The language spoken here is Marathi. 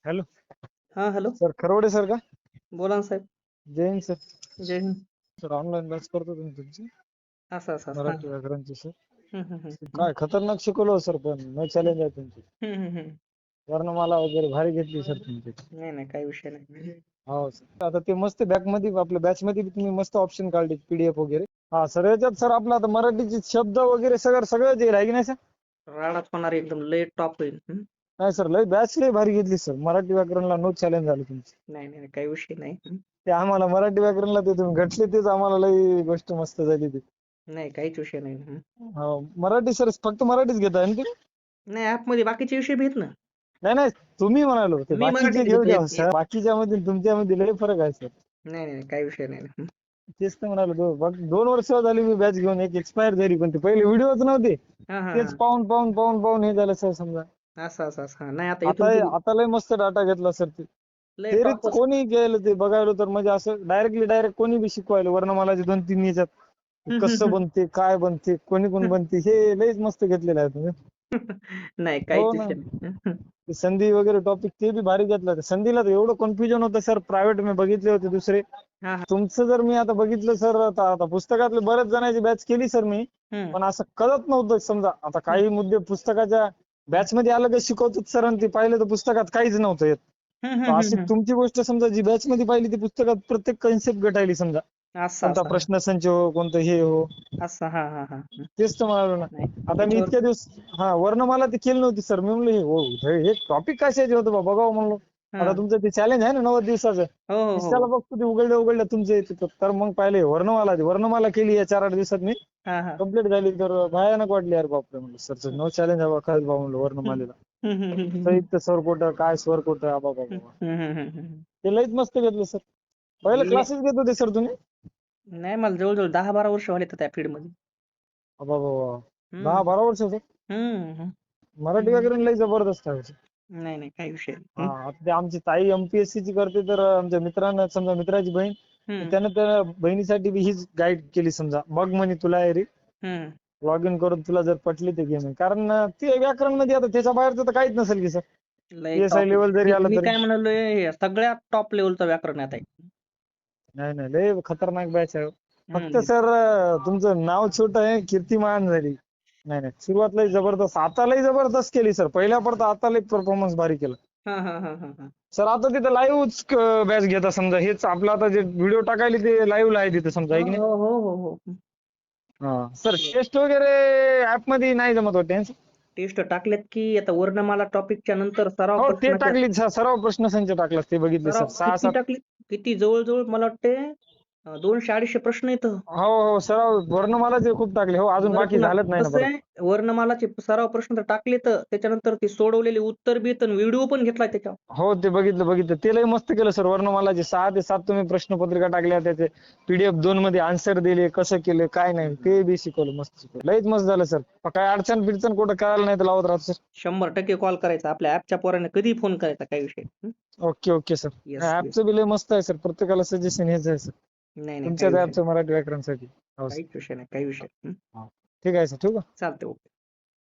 हॅलो हा हॅलो. सर, खरवडे सर का? बोला ना साहेब. जय हिंद सर. जय हिंद. सर ऑनलाईन बॅच करतो तुम्ही तुमची असं असं असं. मराठी व्याकरणची सर. हम्म, हम्म, हम्म, हम्म, काय खतरनाक शिकवलं सर, पण न चॅलेंज आहे तुमची. हम्म, हम्म, हम्म. वर्णमाला वगैरे भारी घेतली सर तुमची. नाही नाही, काही विषय नाही. हो सर, आता ते मस्त बॅक मध्ये आपल्या बॅच मध्ये बी तुम्ही मस्त ऑप्शन काढले पीडीएफ वगैरे. हा सर, याच्यात सर आपला आता मराठीचे शब्द वगैरे सगळं सगळं जे आहे की नाही सर? राडाच होणार एकदम लय टॉप होईल. नाही सर, लय बॅच लय भारी घेतली सर. मराठी व्याकरणला नो चॅलेंज झालं तुमची. नाही नाही, काही विषय नाही. ते आम्हाला मराठी व्याकरणला ते तुम्ही घटले तेच आम्हाला लय गोष्ट मस्त झाली ती. नाही, काहीच विषय नाही. हो, मराठी सर फक्त मराठीच घेताय ना तुम्ही? नाही, ऍप मध्ये बाकीचे विषय भेट ना. नाही नाही, तुम्ही म्हणालो ते मी बाकीचे मराठीच घेऊ घेतोय. द्या सर. बाकीच्या मध्ये तुमच्यामध्ये लय फरक आहे सर. नाही नाही, काही विषय नाही. तेच तर म्हणालो. 2 वर्ष झाली मी बॅच घेऊन, एक एक्सपायर झाली, पण ते पहिले व्हिडिओच नव्हते. हा हा तेच हा. पाहून पाहून पाहून पाहून हे झालं सर समजा. असं असं असं. हा, नाही आता आता इथून पुढे आता लय मस्त डाटा घेतला सर ते. लय थेरीच टॉपच. कोणी गेलं ते बघायला तर म्हणजे असं डायरेक्ट कोणी बी शिकवायला वर्णमालाचे 2-3 याच्यात कसं बनते, काय बनते, कोणी कोण बनते, हे लयच मस्त घेतलेलं आहे तुम्ही. नाही, हो काहीच ना, विषय नाही. ते संधी वगैरे टॉपिक ते बी भारी घेतलं. संधीला तर एवढं कन्फ्युजन होतं सर, प्रायव्हेट मी बघितले होते दुसरे. हा हा. तुमचं जर मी आता बघितलं सर, आता पुस्तकातले बऱ्याच जणांची बॅच केली सर मी, हम्म, पण असं कळत नव्हतं समजा. आता काही मुद्दे पुस्तकाच्या बॅच मध्ये अलगच शिकवतात सर, आणि ते पाहिलं तर पुस्तकात काहीच नव्हतं येत. हम्म, तर हम्म, अशी तुमची गोष्ट समजा, जी बॅच मध्ये पाहिली ती पुस्तकात प्रत्येक कन्सेप्ट गटायली समजा. असं कोणता असं. प्रश्न संच हो, कोणतं हे हो. असं. हा हा हा. तेच तर म्हणालो ना. नाही, आता मी त्याच्यावर इतक्या दिवस वर्णमाला ती केली नव्हती सर. मी म्हणलं हे टॉपिक कशाचे होतं बा, बघावं म्हणलो. आता हा. तुमचं ते चॅलेंज आहे ना 90 दिवसाचं, हो हो इंस्टाला हो. बघतो ते उघडल्या तुमचं येतं. तर मग पाहिले वर्णमाला केली या 8-8 दिवसात मी हा हा. कंप्लीट झाली. तर भयानक वाटली यार बापरे, म्हणलं सर नो चॅलेंज आहे खरंच बा म्हणलं वर्णमालेला. हम्म, हम्म, हम्म, हम्म, साहित्य स्वर कुठं, काय स्वर कुठं, बाबा बाबा. हम्म. ते लईच मस्त घेतलं सर. पहिले मी क्लासेस घेत होते सर तुम्ही? नाही, मला जवळजवळ 10-12 वर्ष झाले त्या फील्ड मध्ये. बाबा, हम्म 10-12 वर्ष सर. हम्म मराठी हम्म. व्याकरण लई जबरदस्त आहे सर. नाही नाही, काही विषय हा, नाही. आता ते आमची ताई एमपीएससी ची करते, तर आमच्या मित्रांना समजा, मित्राची बहीण, तर हम्म त्यानं त्या बहिणीसाठी बी हीच गाईड केली समजा. मग म्हणे तुला हम्म. लॉग इन करून तुला जर पटली ते गेम, कारण ते व्याकरण मध्ये आता त्याच्या बाहेरचं तर काहीच नसेल की सर. लय पीएसआय टॉप. लेवल जरी मी आलं मी तरी. काय म्हणालोय, हे सगळ्यात टॉप लेवलचं व्याकरण आहे. नाही नाही, लय खतरनाक बॅच आहे. फक्त हम्म. सर तुमचं नाव छोटं आहे, कीर्तिमान झाली. नाही नाही, सुरुवात लय जबरदस्त, आता लय जबरदस्त केली सर. पहिल्या परत आता लय परफॉर्मन्स भारी केला हा हा हा हा हा. सर. आता तिथं लाईव्ह बॅच घेता समजा. हेच आपलं आता जे व्हिडिओ टाकायले ते लाईव्ह आहे तिथं समजा, हो आहे की नाही? हो हो हो हो. हा सर, टेस्ट वगैरे ऍप मध्ये नाही जमत वाटते. टेस्ट टाकलेत की आता वर्णमाला टॉपिकच्या नंतर सराव हो, ते प्रश्नाच्या. टाकली सराव प्रश्न संच टाकला, ते बघितले सर. सराव किती 6-7. टाकले? किती? जवळजवळ मला वाटते 200-250 प्रश्न येतं. हो हो, सराव वर्णमालाचे खूप टाकले. हो, अजून बरं, बाकी पुन्हा झालंच नाही ना कसं परत. आहे, वर्णमालाचे सराव प्रश्न तर टाकले, तर त्याच्यानंतर ते सोडवलेले उत्तर बी येतं, व्हिडिओ पण घेतलाय त्याच्यावर. हो, ते बघितलं. ते लय मस्त केलं सर. वर्णमालाचे 6 ते 7 तुम्ही प्रश्नपत्रिका टाकल्या, त्याचे पीडीएफ 2 मध्ये आन्सर दिले, कसं केलं काय नाही ते बी शिकवलं. मस्त शिकवलं, लयच मस्त झालं सर. काय अडचण बिडचण कुठं कळालं नाही तर लावत राहतो सर. 100% कॉल करायचा. आपल्या ऍपच्या पोराने कधी फोन करायचा, काही विषय. Okay sir. Yes yes. ऍपचं बी लय मस्त आहे सर. प्रत्येकाला सजेशन हेच आहे सर, नाही नाही, काही तुमच्याच विषय ऍपचं नाही. मराठी व्याकरणसाठी. हो सर. काहीच विषय नाही, काही विषय. ठीक आहे सर, ठेवू का? चालतंय. ओके.